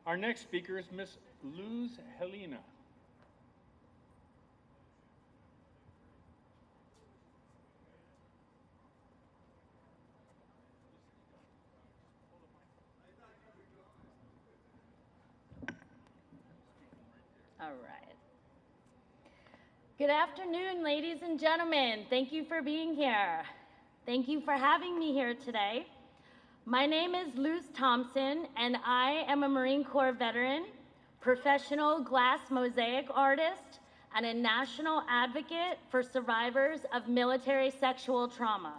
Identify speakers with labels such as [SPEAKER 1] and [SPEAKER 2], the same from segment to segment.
[SPEAKER 1] Our next speaker is Miss Helena.
[SPEAKER 2] All right. Good afternoon, ladies and gentlemen. Thank you for being here. Thank you for having me here today. My name is Thompson, and I am a Marine Corps veteran, professional glass mosaic artist, and a national advocate for survivors of military sexual trauma.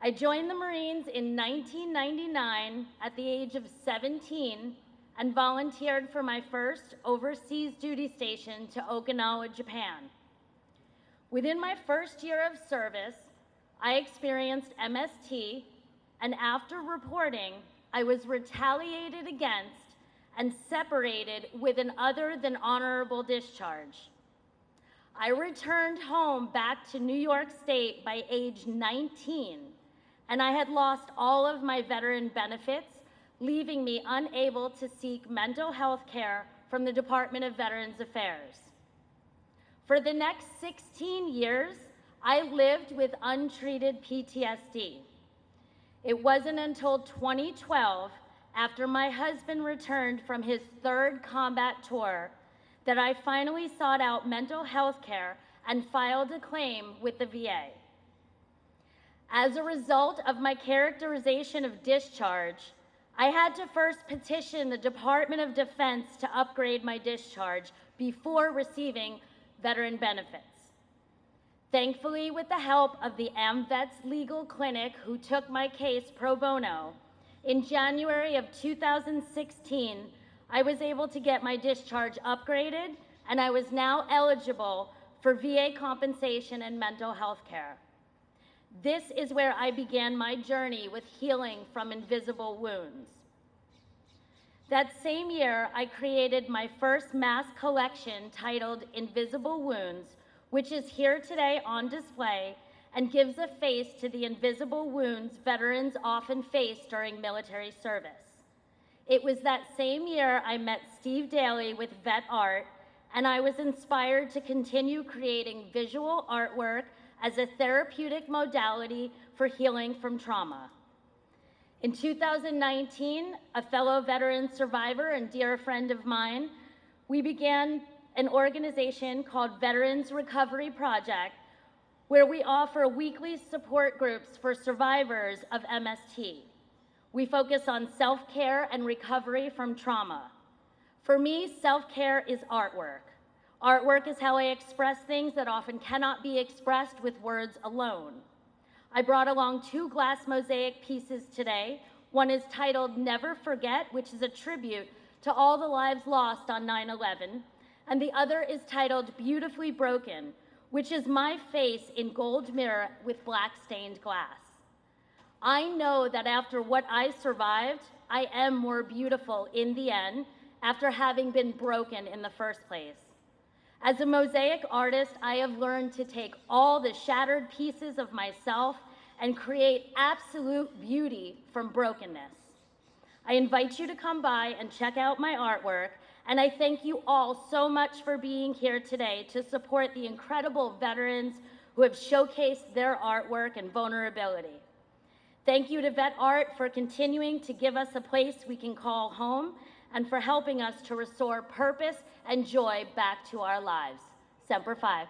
[SPEAKER 2] I joined the Marines in 1999 at the age of 17 and volunteered for my first overseas duty station to Okinawa, Japan. Within my first year of service, I experienced MST, and after reporting, I was retaliated against and separated with an other than honorable discharge. I returned home back to New York State by age 19, and I had lost all of my veteran benefits, leaving me unable to seek mental health care from the Department of Veterans Affairs. For the next 16 years, I lived with untreated PTSD. It wasn't until 2012, after my husband returned from his third combat tour, that I finally sought out mental health care and filed a claim with the VA. As a result of my characterization of discharge, I had to first petition the Department of Defense to upgrade my discharge before receiving veteran benefits. Thankfully, with the help of the AmVets Legal Clinic, who took my case pro bono, in January of 2016, I was able to get my discharge upgraded, and I was now eligible for VA compensation and mental health care. This is where I began my journey with healing from invisible wounds. That same year, I created my first mass collection titled Invisible Wounds, which is here today on display and gives a face to the invisible wounds veterans often face during military service. It was that same year I met Steve Daly with Vetart, and I was inspired to continue creating visual artwork as a therapeutic modality for healing from trauma. In 2019, a fellow veteran survivor and dear friend of mine, we began an organization called Veterans Recovery Project, where we offer weekly support groups for survivors of MST. We focus on self-care and recovery from trauma. For me, self-care is artwork. Artwork is how I express things that often cannot be expressed with words alone. I brought along 2 glass mosaic pieces today. One is titled Never Forget, which is a tribute to all the lives lost on 9/11, and the other is titled Beautifully Broken, which is my face in gold mirror with black stained glass. I know that after what I survived, I am more beautiful in the end after having been broken in the first place. As a mosaic artist, I have learned to take all the shattered pieces of myself and create absolute beauty from brokenness. I invite you to come by and check out my artwork, and I thank you all so much for being here today to support the incredible veterans who have showcased their artwork and vulnerability. Thank you to Vetart for continuing to give us a place we can call home and for helping us to restore purpose and joy back to our lives. Semper Fi.